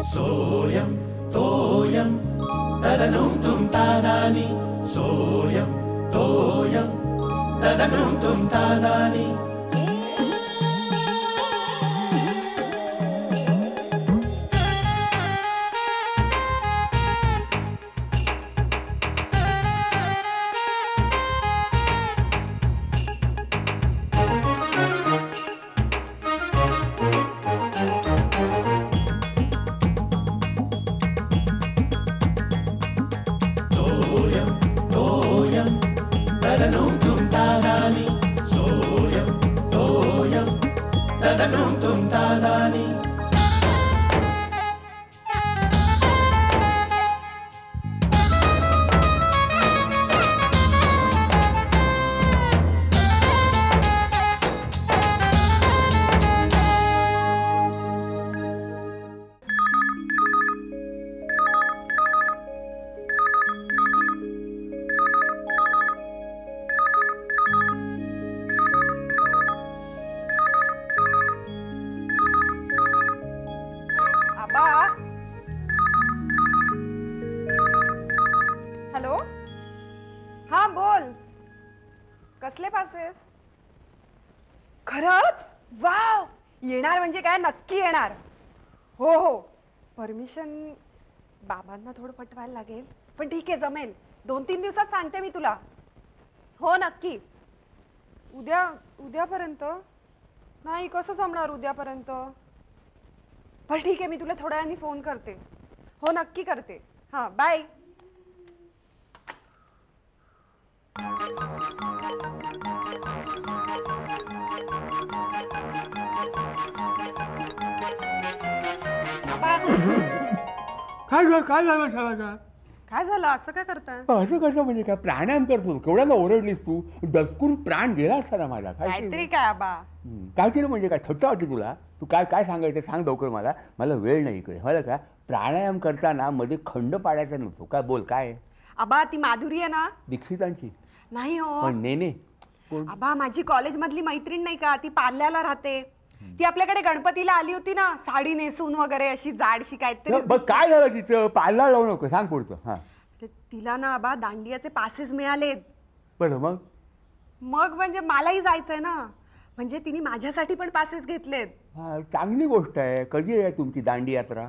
सोयम तोयम तदनुम तुम तादानी सोयम तोयम तदनुम तुम तादानी कसले पासेस? खरंच? वाव, येणार म्हणजे काय? नक्की येणार. हो हो, परमिशन बाबांना थोडं पटवायला लागेल, पण ठीक आहे, जमेल. 2-3 दिवसात सांगते मी तुला. हो नक्की. उद्यापर्यंत नाही, कसं जमणार उद्यापर्यंत? बरं ठीक आहे, मी तुला थोड्या वेळाने फोन करते. हो नक्की करते. हां, बाय. काय झालं? असं काय करताय? असं कसं म्हणजे काय? प्राणायाम करतो. केवढ्याला ओरडलीस तू? दचकून प्राण गेला असता ना माझा. काहीतरी काय आबा? काय केलं म्हणजे काय? थट्टा होती तुला? तू काय काय सांगायचं सांग लवकर मला. मला वेळ नाही इकडे. मला का प्राणायाम करताना मध्ये खंड पाडायचा नसतो. काय बोल काय? आबा ती माधुरी आहे ना, दीक्षितांची? नाही हो. पण नेने आबा माझी कॉलेज मधली मैत्रीण नाही का, ती पार्ल्याला राहते. ती आपल्याकडे गणपतीला आली होती ना, साडी नेसून वगैरे, अशी जाडशी काहीतरी. बस काय झालं तिचं? पार्लर लावू नको, सांग पुढचं. हा, तिला ना आबा दांडियाचे पासेस मिळालेत. बरं मग? मग म्हणजे मलाही जायचंय ना, म्हणजे तिने माझ्यासाठी पण पासेस घेतलेत. हा, चांगली गोष्ट आहे. कधी आहे तुमची दांडी यात्रा?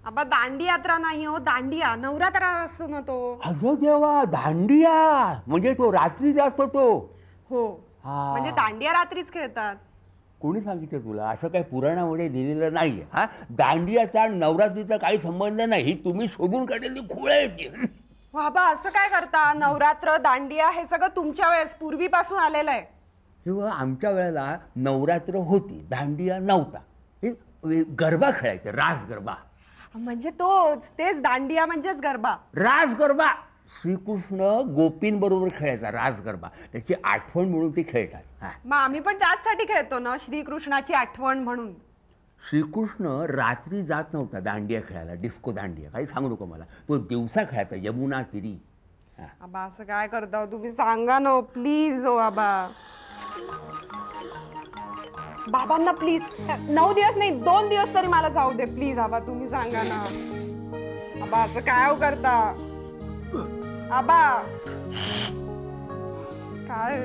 आबा दांडी यात्रा नाही हो, दांडिया. नवरात्रा असतो ना तो. अगं देवा, दांडिया म्हणजे तो रात्री असतो तो? हो, हा. म्हणजे दांडिया रात्रीच खेळतात. कोणी सांगितलं तुला? असं काही पुराणामध्ये लिहिलेलं नाहीये. हा, दांडियाचा नवरात्रीचा काही संबंध नाही. तुम्ही शोधून काढलेली खूळ आहे. बाबा असं काय करता? नवरात्र, दांडिया हे सगळं तुमच्या वेळेस पूर्वीपासून आलेलं आहे. तेव्हा आमच्या वेळेला नवरात्र होती, दांडिया नव्हता. हे गरबा खेळायचं, रास गरबा. म्हणजे तेच दांडिया म्हणजेच गरबा. रास गरबा श्रीकृष्ण गोपींबरोबर खेळायचा रास गरबा. त्याची आठवण म्हणून ते खेळतात. मग आम्ही पण त्याचसाठी खेळतो ना, श्रीकृष्णाची आठवण म्हणून. श्रीकृष्ण रात्री जात नव्हता दांडिया खेळायला, डिस्को दांडिया. काही सांगू नको मला. तो दिवसा खेळायचा यमुना तीरी. आबा असं काय करता तुम्ही? सांगा ना प्लीज. हो आबा, बाबांना प्लीज. 9 दिवस नाही, 2 दिवस तरी मला जाऊ दे प्लीज. आबा तुम्ही सांगा ना. आबा असं काय करता? आबा काय?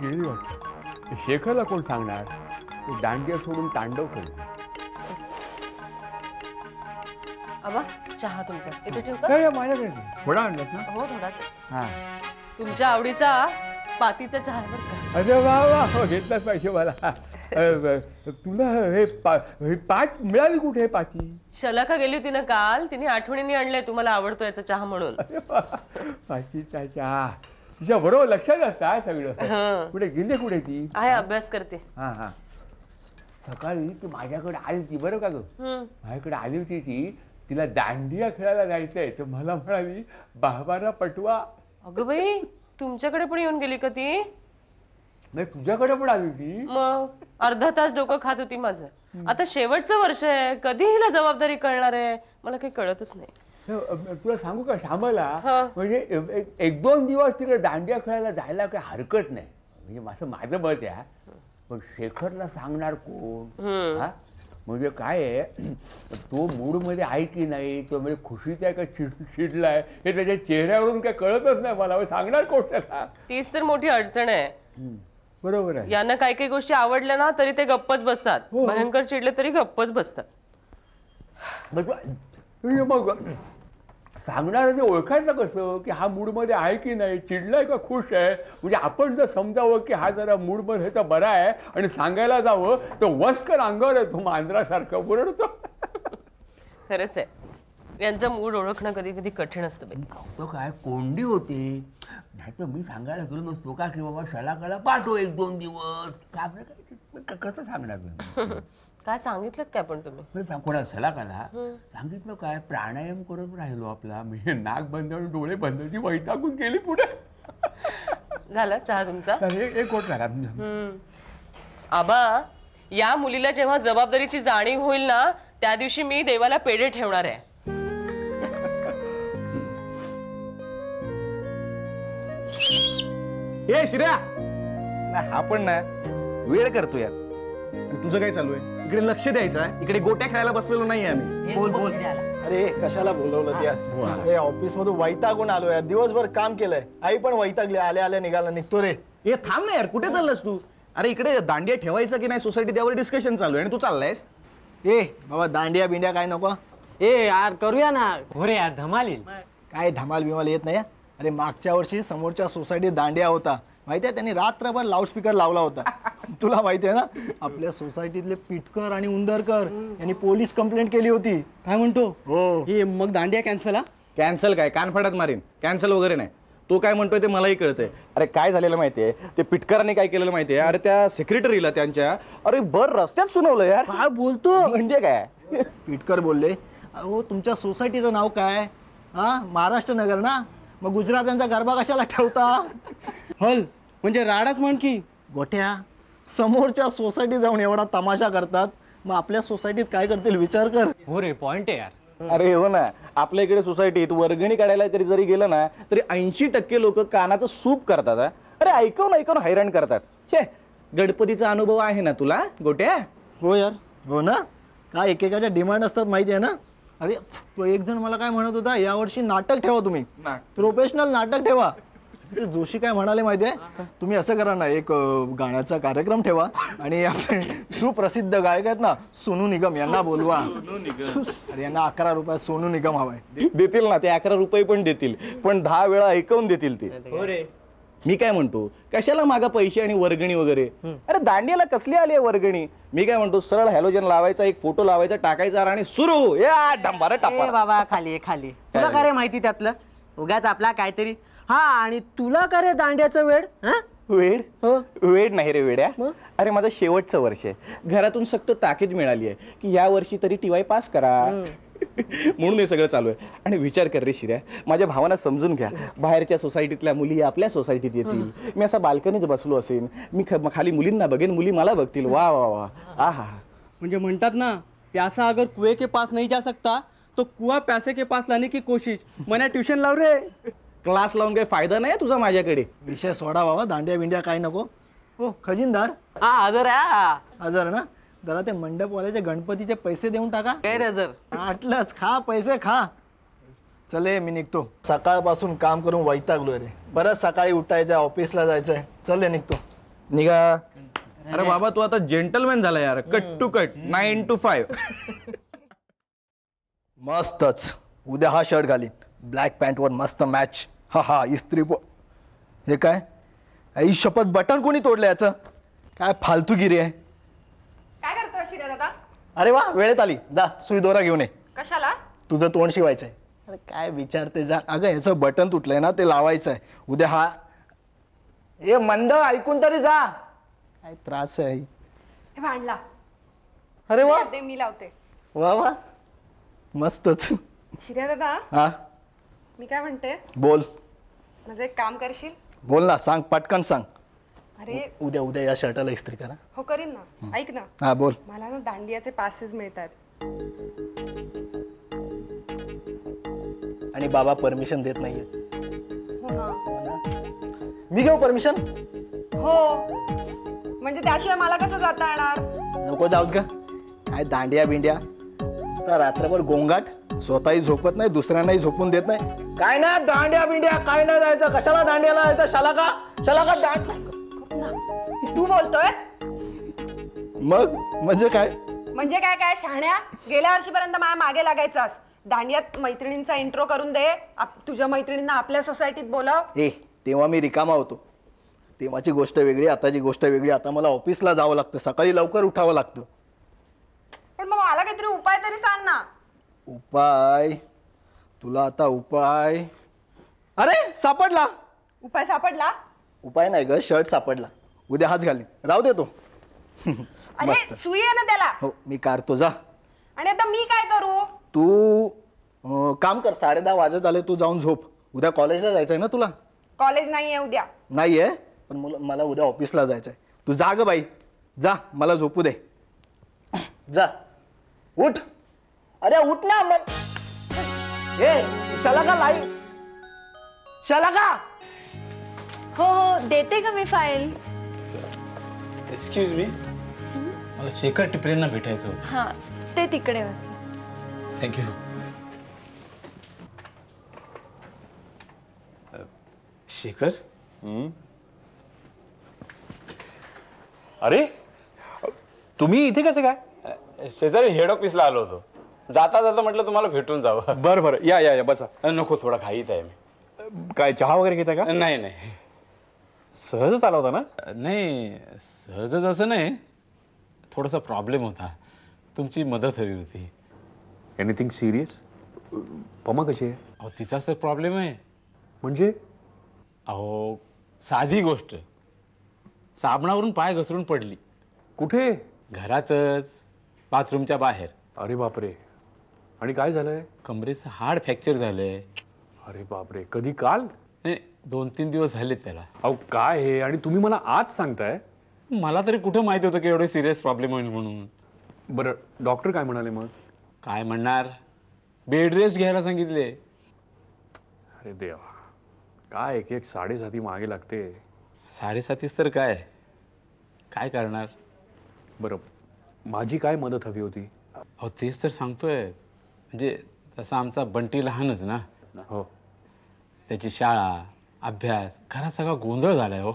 गेली वाटतं. शेखरला कोण सांगणार? तो दांडिया सोडून तांडव करेल. आबा चहा तुमचा इथे ठेवू का? काय माझ्याकडे थोडा आणलास ना? हो थोडाच. हा, तुमच्या आवडीचा पातीचा चहा आहे बरं का. अरे वा वा, घेतलाच पाहिजे मला. तुला हे पाट मिळाली कुठे? पाची शलाका गेली होती ना काल, तिने आठवणीने आणलंय तुम्हाला आवडतो याचा चहा म्हणून. पाचीचा चहा तुझ्या बरोबर लक्षात असतं सगळं. कुठे गेले? कुठे ती? आहे, अभ्यास करते. हा हा, सकाळी ती माझ्याकडे आली होती बरं का ग. माझ्याकडे आली होती ती. तिला दांडिया खेळायला जायचंय तर मला म्हणाली बाबांना पटवा. अगं बाई, तुमच्याकडे पण येऊन गेली का ती? नाही, तुझ्याकडे पण आली होती. मग अर्धा तास डोकं खात होती माझं. आता शेवटचं वर्ष आहे, कधी हिला जबाबदारी कळणार आहे मला काही कळतच नाही. तुला सांगू का श्यामला, हा. म्हणजे एक दोन दिवस तिकडे दांडिया खेळायला जायला काही हरकत नाही, म्हणजे माझं मत आहे. पण शेखरला सांगणार कोण? हा? म्हणजे काय आहे, तो मूडमध्ये आहे की नाही, तो म्हणजे खुशीत आहे का चिडलाय हे त्याच्या चेहऱ्यावरून काय कळतच नाही मला. सांगणार कोण त्याला? तीच तर मोठी अडचण आहे. बरोबर आहे. यांना काही काही गोष्टी आवडल्या ना तरी ते गप्पच बसतात, हो. भयंकर चिडले तरी गप्पच बसतात. मग सांगणार ते ओळखायचं कसं की हा मूडमध्ये आहे की नाही, चिडलाय का खुश आहे? म्हणजे आपण जर समजावं की हा जरा मूडमध्ये तर बरा आहे आणि सांगायला जावं तर वस्कर अंगावर येतो मांजरासारखं बुरडतो. खरंच आहे, यांचा मूड ओळखणं कधी कधी कठीण असतं बाई. तो काय कोंडी होती, नाही तर मी सांगायला गेलो नसतो का की बाबा शलाकाला पाठव एक दोन दिवस. कसं सांगणार मी? काय सांगितलं काय पण तुम्ही? कोणा शलाकाला सांगितलं काय, प्राणायाम करत राहिलो आपला, म्हणजे नाक बंद आणि डोळे बंद, ती वैतागून गेली पुढे. झाला चहा तुमचा? एक कोट झाला. आबा, या मुलीला जेव्हा जबाबदारीची जाणीव होईल ना त्या दिवशी मी देवाला पेढे ठेवणार आहे. हे श्रेया, हा पण ना वेळ करतो यार. तुझं काय चालू आहे? इकडे लक्ष द्यायचं आहे, इकडे गोट्या खेळायला बसलेलो नाही आम्ही. बोल बोल. अरे कशाला बोलवलं यार? अरे ऑफिस मधून वैतागून आलो यार, दिवसभर काम केलंय. आई पण वैतागली, आल्या आल्या निघाला निघतो रे. हे थांब ना यार, कुठे चाललास तू? अरे इकडे दांडिया ठेवायचं की नाही सोसायटी त्यावर डिस्कशन चालू आहे आणि तू चाललायस. ए बाबा, दांडिया बिंडिया काय नको. ए यार करूया ना. हो रे यार, धमाल येईल. काय धमाल बिमाल येत नाही. अरे मागच्या वर्षी समोरच्या सोसायटीत दांडिया होता माहितीये, त्यांनी रात्रभर लाऊडस्पीकर लावला होता. तुला माहिती आहे ना, आपल्या सोसायटीतले पिटकर आणि उंदरकर यांनी पोलीस कंप्लेंट केली होती. काय म्हणतो? हो. हे मग दांडिया कॅन्सल? कॅन्सल काय, कानफाडात मारीन. कॅन्सल वगैरे नाही. तो काय म्हणतोय ते मलाही कळतंय. अरे काय झालेलं माहितीये, ते पिटकरांनी काय केलेलं माहितीये, अरे त्या सेक्रेटरीला त्यांच्या अरे भर रस्त्यात सुनावलं यार. काय बोलतो? म्हणजे काय? पिटकर बोलले, अहो तुमच्या सोसायटीचं नाव काय? हा, महाराष्ट्र नगर ना, मग गुजरात्यांचा गरबा कशाला ठेवता? हल म्हणजे राडाच म्हण की. गोठ्या, समोरच्या सोसायटी जाऊन एवढा तमाशा करतात, मग आपल्या सोसायटीत काय करतील विचार कर. हो रे, पॉइंट आहे यार. अरे हो ना, आपल्या इकडे सोसायटीत वर्गणी काढायला तरी जरी गेलं ना तरी 80% लोक कानाचं सूप करतात. अरे ऐकून ऐकून हैराण करतात. छे, गणपतीचा अनुभव आहे ना तुला गोट्या? हो यार. हो ना, काय एकेकाच्या डिमांड असतात माहिती आहे ना. अरे तो एक जण मला काय म्हणत होता, यावर्षी नाटक ठेवा तुम्ही, प्रोफेशनल नाटक ठेवा. ते जोशी काय म्हणाले माहिती आहे, तुम्ही असं करा ना, एक गाण्याचा कार्यक्रम ठेवा आणि आपले सुप्रसिद्ध गायक आहेत ना सोनू निगम यांना बोलवा. अरे यांना 11 रुपयात सोनू निगम हवाय. देतील ना ते, 11 रुपये पण देतील, पण 10 वेळा ऐकवून देतील ते. हो रे. मी काय म्हणतो, कशाला मागा पैसे आणि वर्गणी वगैरे? अरे दांडियाला कसली आली आहे वर्गणी? मी काय म्हणतो, सरळ हॅलोजन लावायचा, एक फोटो लावायचा, टाकायचा आणि सुरू या डंबारा ए टापा. बाबा, खाली खाली. तुला काय रे माहिती त्यातलं? उगाच आपला काहीतरी. हा, आणि तुला का रे दांड्याचं वेड? वेड? हो. वेड नाही रे वेड्या. मग? अरे माझं शेवटचं वर्ष आहे, घरातून सक्त ताकीद मिळाली आहे की या वर्षी तरी TY पास करा. म्हणून हे सगळं चालू आहे. आणि विचार कर रे शिर्या, माझ्या भावांना समजून घ्या, बाहेरच्या सोसायटीतल्या मुली आपल्या सोसायटीत येतील, मी असा बाल्कनीत बसलो असेल, मी खाली मुलींना बघेन, मुली मला बघतील. वा वा वा, आहा. म्हणजे म्हणतात ना, प्यासा अगर कुएं के पास नहीं जा सकता तो कुआ प्यासे के पास लाने की कोशिश. मना ट्यूशन लाव रे. क्लास लावून काही फायदा नाही तुझा माझ्याकडे. विषय सोडा बाबा, दांडिया बिंडिया काय नको. हो खजिनदार, हा हजर आहे. हजर ना, जरा ते मंडपवाल्याचे गणपतीचे पैसे देऊन टाका. काय रे हजर? आटलंच, खा पैसे खा. चले मी निघतो, सकाळपासून काम करून वैतागलोय रे. परत सकाळी उठायचंय, ऑफिसला जायचंय. चले निघतो. निघा. अरे बाबा तू आता जेंटलमॅन झाला यार, कट टू कट, 9 to 5. मस्तच. उद्या हा शर्ट घालीन, ब्लॅक पॅन्टवर मस्त मॅच. हा हा, इस्त्री हे काय, आई शपथ, बटन कोणी तोडलं याचं? काय फालतूगिरी आहे. काय करतोय शिर्या दादा? अरे वा, वेळेत आली. जा सुई दोरा घेऊन ये, कशाला? तुझं तोंड शिवायचंय. अरे काय विचारते, जा. अगं याचं बटन तुटलंय ना, ते लावायचंय उद्या. हा ए मंद, ऐकून तरी जा. काय त्रास आहे. हे भांडला. अरे वा मी लावते. वा वा, मस्तच. शिर्या दादा, हा मी काय म्हणते, बोल. माझं एक काम करशील? बोल ना, सांग, पटकन सांग. अरे उद्या उद्या या शर्टाला इस्त्री करा. हो करीन ना. ऐक ना, हा बोल. मला ना दांडियाचे पासेस मिळतात. आणि बाबा परमिशन देत नाहीये. हो ना. मी घेऊ परमिशन? हो, म्हणजे त्याशिवाय मला कसं जाता येणार? नको जाऊच का, काय दांडिया बिंडिया, तर रात्रभर गोंगाट, स्वतःही झोपत नाही, दुसऱ्यांनाही झोपून देत नाही. काय ना दांड्या बिंड्या, काय नाही जायचं, कशाला दांड्याला जायचं, शाला का तू बोलतोय? मग म्हणजे काय? म्हणजे काय काय शहाण्या, गेल्या वर्षीपर्यंत माझ्या मागे लागायचास. दांडियात मैत्रिणींचा इंट्रो करून दे, तुझ्या मैत्रिणींना आपल्या सोसायटीत बोलव. तेव्हा मी रिकामा होतो, तेव्हाची गोष्ट वेगळी, आताची गोष्ट वेगळी. आता मला ऑफिसला जावं लागतं, सकाळी लवकर उठावं लागतं. पण मग मला काहीतरी उपाय तरी सांग ना. उपाय? तुला आता उपाय? अरे सापडला. उपाय सापडला? उपाय नाही ग, शर्ट सापडला. उद्या हाच घालीन, राहू दे तो. अरे सुई आहे ना त्याला. हो मी काढतो, जा. आणि आता मी काय करू? तू काम कर, 10:30 वाजत आले, तू जाऊन झोप. उद्या कॉलेजला जायचंय ना तुला? कॉलेज नाहीये उद्या. नाहीये, पण मला उद्या ऑफिसला जायचंय. तू जा ग बाई, जा, मला झोपू दे. जा, उठ. अरे उठ ना. शलाका लाई, शलाका. हो हो, देते का मी फाईल? एक्सक्यूज मी, मला शेखर टिपरेंना भेटायचं होतं. हां, ते तिकडे बसले. थँक्यू. शेखर, अरे तुम्ही इथे कसं काय? शेजारी हेड ऑफिसला आलो होतो. जाता जाता म्हटलं तुम्हाला भेटून जावं. बरं बरं, या या या, बसा. नको, थोडा घाईत आहे मी. काय चहा वगैरे घेता का? नाही नाही, सहजच आला होता ना? नाही सहजच असं नाही, थोडासा प्रॉब्लेम होता, तुमची मदत हवी होती. Anything serious? पमा कशी आहे? अहो तिचाच तर प्रॉब्लेम आहे. म्हणजे? अहो साधी गोष्ट, साबणावरून पाय घसरून पडली. कुठे? घरातच, बाथरूमच्या बाहेर. अरे बापरे, आणि काय झालंय? कमरेचं हाड फ्रॅक्चर झालंय. अरे बापरे, कधी? काल? नाही, 2-3 दिवस झालेत त्याला. अहो काय हे, आणि तुम्ही मला आज सांगताय? मला तरी कुठं माहिती होतं की एवढे सिरियस प्रॉब्लेम होईल म्हणून. बरं, डॉक्टर काय म्हणाले मग? काय म्हणणार, बेड रेस्ट घ्यायला सांगितले. अरे देवा, काय एक 7:30 मागे लागते. 7:30 तर काय काय करणार? बरं, माझी काय मदत हवी होती? अहो तेच तर सांगतोय, म्हणजे तसा आमचा बंटी लहानच ना. हो. त्याची शाळा, अभ्यास, घरात सगळा गोंधळ झालाय. हो,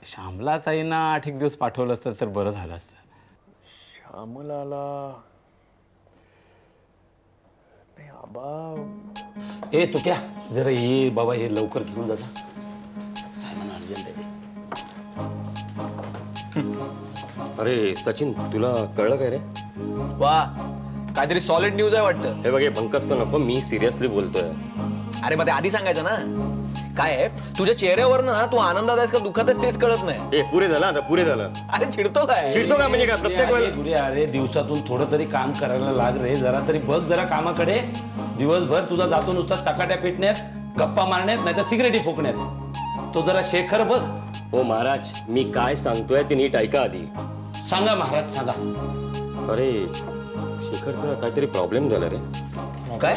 श्यामला ताईंना 8-1 दिवस पाठवलं असतं तर बरं झालं असतं. श्यामलाला? नाही आबा. ए तू क्या जरा ये बाबा, हे लवकर घेऊन जाता. सायमन अर्जंट आहे. अरे सचिन, तुला कळलं काय रे? वा, काहीतरी सॉलिड न्यूज आहे वाटतं. हे बघे, भंकस पण नको, मी सिरियसली बोलतोय. अरे मग ते आधी सांगायचं ना. काय आहे तुझ्या चेहऱ्यावर ना, तू आनंदात आहेस का दुःखात आहेस तेच कळत नाही. ए पुरे झालं आता, पुरे झालं. अरे चिडतो काय? चिडतो काय म्हणजे काय? प्रत्येक वेळेला गुरे, अरे दिवसातून थोडं तरी काम करायला लाग रे. जरा तरी बघ जरा कामाकडे. दिवसभर तुझा जातो नुसता चकाट्या पिटण्यात, गप्पा मारण्यात, नाही तर सिगरेटी फुकण्यात. तो जरा शेखर बघ. हो महाराज, मी काय सांगतोय ते नीट ऐका आधी. सांगा महाराज, सांगा. अरे शेखरचा काहीतरी प्रॉब्लेम झाला रे. काय?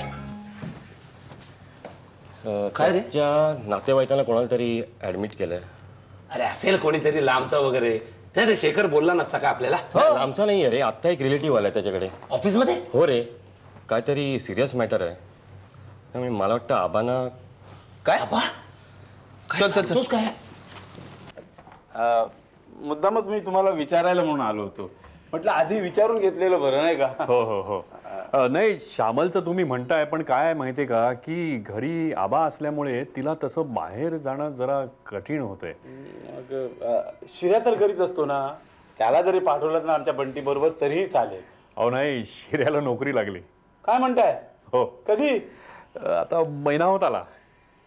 काय रे? त्याच्या नातेवाईकांना कोणाला तरी ऍडमिट केलंय. अरे असेल कोणीतरी लांबचा वगैरे. नाही रे, शेखर बोलला नसता का आपल्याला? आमचा नाही रे, आत्ता एक रिलेटिव्ह आलाय त्याच्याकडे ऑफिसमध्ये. हो रे, काहीतरी सिरियस मॅटर आहे. त्यामुळे मला वाटतं आबांना. काय? चल चल चल. काय? मुद्दामच मी तुम्हाला विचारायला म्हणून आलो होतो. म्हटलं आधी विचारून घेतलेलं बरं, नाही का? हो हो हो. नाही, श्यामलचं तुम्ही म्हणताय, पण काय माहितीये का की घरी आबा असल्यामुळे तिला तसं बाहेर जाणं जरा कठीण होतंय. मग शिर्या तर घरीच असतो ना, त्याला जरी पाठवलं ना आमच्या बंटी बरोबर तरीही चालेल. अहो नाही, शिर्याला नोकरी लागली. काय म्हणताय? हो. कधी? आता महिना होत आला.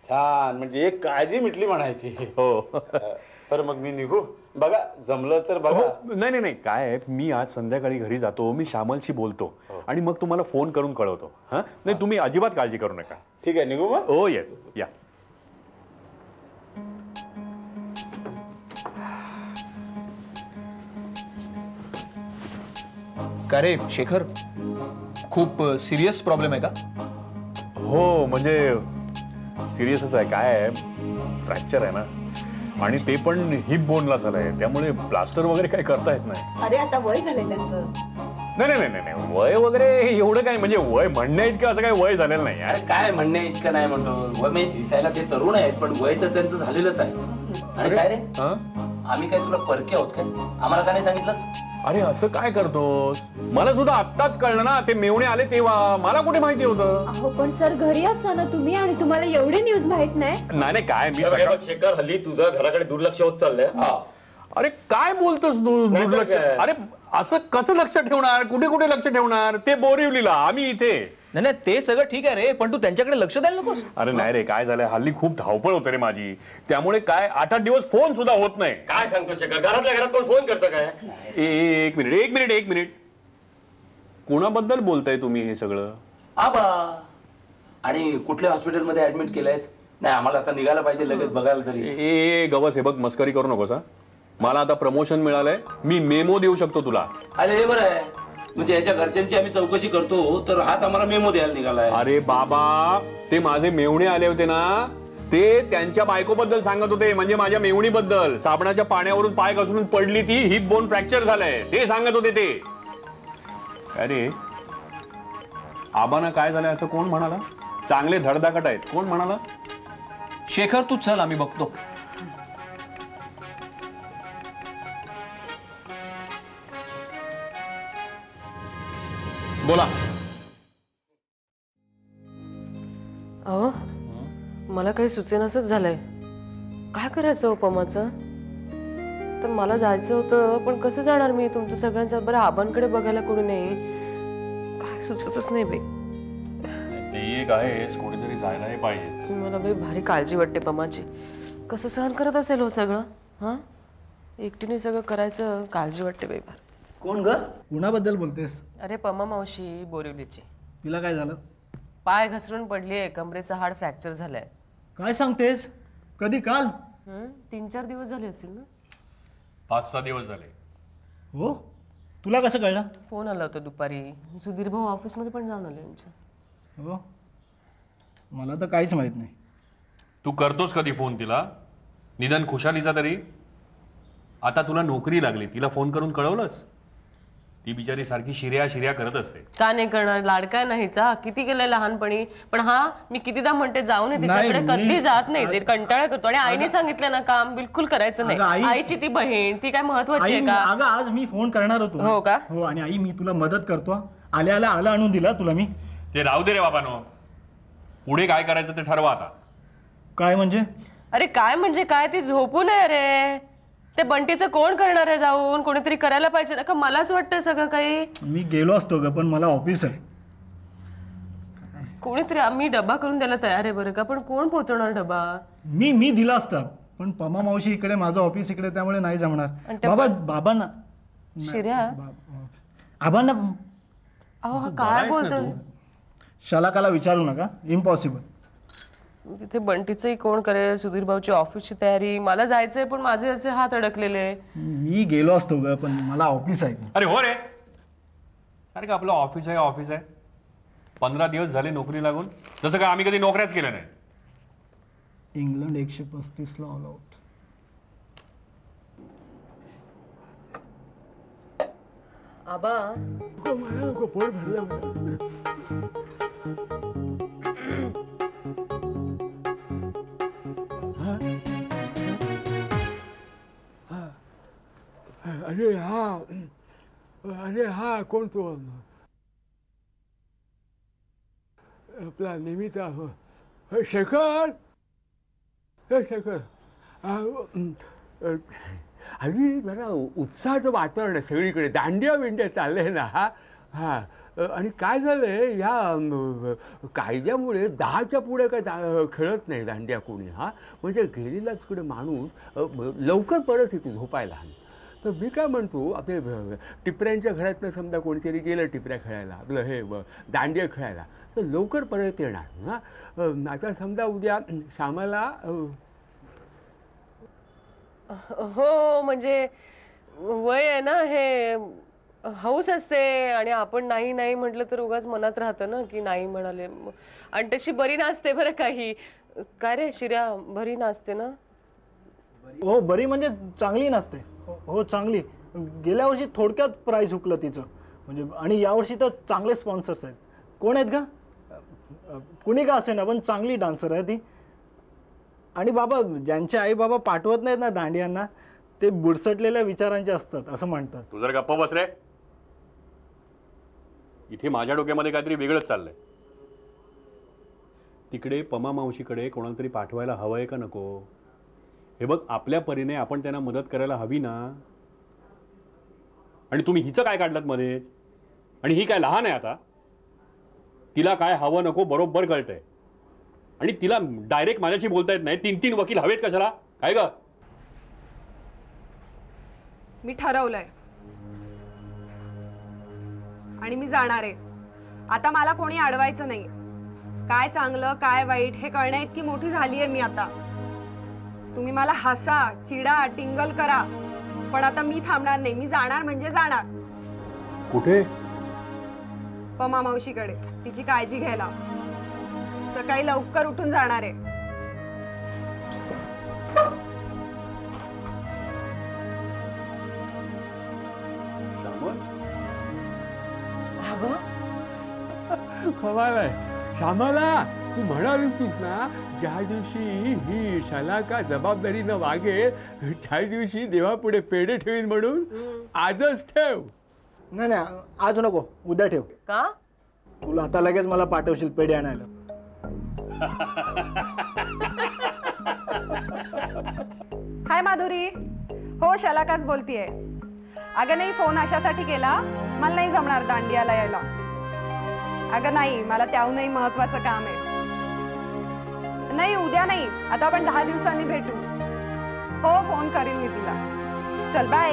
छान, म्हणजे एक काळजी मिटली म्हणायची. हो. बरं मग मी निघू? बघा जमलं तर बघा. नाही नाही नाही, काय आहे, मी आज संध्याकाळी घरी जातो, मी श्यामलशी बोलतो आणि मग तुम्हाला फोन करून कळवतो. हा नाही, तुम्ही अजिबात काळजी करू नका. ठीक आहे, निघू मग? हो येस, या. का रे शेखर, खूप सिरियस प्रॉब्लेम आहे का? हो म्हणजे सिरियसच आहे. काय आहे, फ्रॅक्चर आहे ना, आणि ते पण हिप बोनला झालंय, त्यामुळे प्लास्टर वगैरे काही करता येत नाही. अरे आता वय झालंय त्यांचं. नाही नाही नाही नाही, वय वगैरे एवढं काय, म्हणजे वय म्हणण्या इतकं असं काही वय झालेलं नाही. अरे काय म्हणणे इतकं नाही म्हणतो, वय म्हणजे दिसायला ते तरुण आहेत पण वय तर त्यांचं झालेलंच आहे. आणि काय रे, आम्ही काय तुला परके आहोत काय? आम्हाला का नाही सांगितलंस? अरे असं काय करतोस? मला सुद्धा आत्ताच कळलं ना, ते मेवणे आले तेव्हा. मला कुठे माहिती होतं? अहो पण सर घरी असताना तुम्ही आणि तुम्हाला एवढी न्यूज माहित नाही. नाही नाही, काय मी शेखर हल्ली तुझं घराकडे दुर्लक्ष होत चाललंय. अरे काय बोलतोस तू? दुर्लक्ष? अरे असं कसं लक्ष ठेवणार? कुठे कुठे लक्ष ठेवणार? ते बोरिवलीला, आम्ही इथे. नाही नाही, ते सगळं ठीक आहे रे, पण तू त्यांच्याकडे लक्ष द्यायला नकोस. अरे नाही रे, काय झालंय, हल्ली खूप धावपळ होते रे माझी, त्यामुळे काय 8-8 दिवस फोन सुद्धा होत नाही. काय सांगतो शेखर, घरातल्या घरात कोण फोन करतं काय? एक मिनिट, कोणाबद्दल बोलताय तुम्ही हे सगळं? आबा. आणि कुठल्या हॉस्पिटलमध्ये ऍडमिट केलंयस? नाही आम्हाला आता निघायला पाहिजे लगेच बघायला तरी. ए गवस, हे बघ, मस्करी करू नकोस. मला आता प्रमोशन मिळालंय, मी मेमो देऊ शकतो तुला. अरे हे बरं आहे, म्हणजे याच्या घरच्यांची आम्ही चौकशी करतो तर हाच आम्हाला मेमो द्यायला निघालाय. अरे बाबा, ते माझे मेवणे आले होते ना, ते त्यांच्या बायकोबद्दल सांगत होते, म्हणजे माझ्या मेवणीबद्दल. साबणाच्या पाण्यावरून पाय घसरून पडली ती, हिप बोन फ्रॅक्चर झालंय, ते सांगत होते ते. अरे आबांना काय झालंय असं कोण म्हणाला? चांगले धडधाकट आहेत, कोण म्हणाला? शेखर तू चल, आम्ही बघतो. बोला. अहो मला काही सुचेनासच झालंय. काय करायचं हो पमाचं? तर मला जायचं होतं, पण कसं जाणार मी? तुमचं सगळ्यांचं बरं आबांकडे बघायला कोणी नाही, काय सुचतच नाही बाई. ते एक आहेच, कोणीतरी जायलाही पाहिजे. मला बाई भारी काळजी वाटते पमाची. कसं सहन करत असेल हो सगळं? हा, एकटीने सगळं करायचं, काळजी वाटते बाई भारी. कोण ग? कुणाबद्दल बोलतेस? अरे पमा मावशी, बोरिवलीची. तिला काय झालं? पाय घसरून पडलीये, कमरेचा हाड फ्रॅक्चर झालाय. काय सांगतेस? कधी? काल? 3-4 दिवस झाले असतील ना. 5-6 दिवस झाले. हो, तुला कसं कळलं? फोन आला होता दुपारी, सुधीर भाऊ ऑफिसमध्ये पण जाऊन आले यांच्या. हो, मला तर काहीच माहित नाही. तू करतोस कधी फोन तिला? निदान खुशालीचा तरी. आता तुला नोकरी लागली, तिला फोन करून कळवलंस? ती बिचारी सारखी शिर्या करत असते. का नाही करणार? लाडका नाहीचा, किती केलंय लहानपणी. पण हा, मी कितीदा म्हणते जाऊ नये तिच्याकडे, कधी जात नाही, कंटाळा करतो. आणि आईने सांगितलं ना काम बिलकुल करायचं नाही. आईची ती बहीण, ती काय महत्वाची आहे का? अगं आज मी फोन करणार होतो. हो का? हो, आणि आई मी तुला मदत करतो. आलं आणून दिला तुला मी. ते राहू दे रे बाबांनो, पुढे काय करायचं ते ठरवा आता. काय म्हणजे? अरे काय म्हणजे काय? ती झोपू नये रे. ते बंटीचं कोण करणार आहे जाऊन? कोणीतरी करायला पाहिजे ना. का मलाच वाटतं सगळं काही? मी गेलो असतो ग, पण मला ऑफिस आहे. कोणीतरी, आम्ही डबा करून द्यायला तयार आहे बरं का, पण कोण पोहोचवणार डबा? मी दिला असता, पण पमा मावशी इकडे, माझं ऑफिस इकडे, त्यामुळे नाही जमणार. बाबांना शिर्या, आबांना. अहो काय बोलतो? शलाकाला विचारू नका, इम्पॉसिबल. तिथे बंटीचंही कोण करेल? सुधीर भाऊची ऑफिसची तयारी, मला जायचंय पण माझे असे हात अडकलेले. मी गेलो असतो ग, पण मला ऑफिस आहे. अरे हो रे, अरे का आपलं ऑफिस आहे. 15 दिवस झाले नोकरी लागून, जसं काय आम्ही कधी नोकऱ्याच केल्या नाही. इंग्लंड 135 ला ऑल आउट. आबा पोट भरलं. अरे हा कोण तो? आपला नेहमीचा शेखर. शेखर, हल्ली जरा उत्साहाचं वातावरण आहे सगळीकडे, दांडिया बिंड्या चाललंय ना. हा, आणि काय झालंय, या कायद्यामुळे 10च्या पुढे काय खेळत नाही दांडिया कोणी. हा, म्हणजे गेलेला तिकडे माणूस लवकर परत येते झोपायला. तर मी काय म्हणतो, आपले टिपऱ्यांच्या घरातनं समजा कोणीतरी गेलं टिपऱ्या खेळायला, आपलं हे दांडिया खेळायला, तर लवकर परत येणार. हां, आता समजा उद्या श्यामाला. हो, म्हणजे वय आहे ना हे, हौस असते आणि आपण नाही नाही म्हटलं तर उगाच मनात राहतं ना की नाही म्हणाले. आणि तशी बरी नाचते बरं काही. काय रे शिर्या, बरी नाचते ना? हो बरी म्हणजे चांगली नसते. हो चांगली. गेल्या वर्षी थोडक्यात प्राइस हुकलं तिचं म्हणजे. आणि यावर्षी तर चांगले स्पॉन्सर्स आहेत. कोण आहेत का? कुणी का असे ना पण चांगली डान्सर आहे ती. आणि बाबा ज्यांचे आई बाबा पाठवत नाहीत ना दांडियांना ते बुडसटलेल्या विचारांचे असतात असं म्हणतात. तू जर गप्पा बस रे. इथे माझ्या डोक्यामध्ये काहीतरी वेगळंच चाललंय. तिकडे पमा मावशीकडे कोणाला तरी पाठवायला हवंय का नको? हे बघ, आपल्या परीने आपण त्यांना मदत करायला हवी ना. आणि तुम्ही हिचं काय काढलात मध्येच? आणि ही काय लहान आहे आता? तिला काय हवं नको बरोबर कळतंय. आणि तिला डायरेक्ट माझ्याशी बोलता येत नाही. 3-3 वकील हवेत कशाला? काय ग? मी ठरवलंय आणि मी जाणार आहे. आता मला कोणी अडवायचं नाही. काय चांगलं काय वाईट हे कळण्या इतकी मोठी झालीये मी आता. तुम्ही मला हसा, चिडा, टिंगल करा, पण आता मी थांबणार नाही. मी जाणार म्हणजे जाणार. कुठे? पमा मावशीकडे तिची काळजी घ्यायला. सकाळी लवकर उठून जाणार आहे. कमाल आहे. श्यामला, तू म्हणाली होतीस ना ज्या दिवशी ही शलाका जबाबदारीनं वागेल त्या दिवशी देवापुढे पेढे ठेवीन म्हणून. आजच ठेव. नाही नाही आज नको, उद्या ठेव. का? तुला आता लगेच मला पाठवशील पेढे आणायला. हाय माधुरी. हो शलाकाच बोलतीये. अगं नाही, फोन अशासाठी केला मला नाही जमणार दांडियाला यायला. अगं नाही, मला त्याहूनही महत्वाचं काम आहे. नाही उद्या नाही, आता आपण 10 दिवसांनी भेटू. हो फोन करीन मी तुला. चल बाय.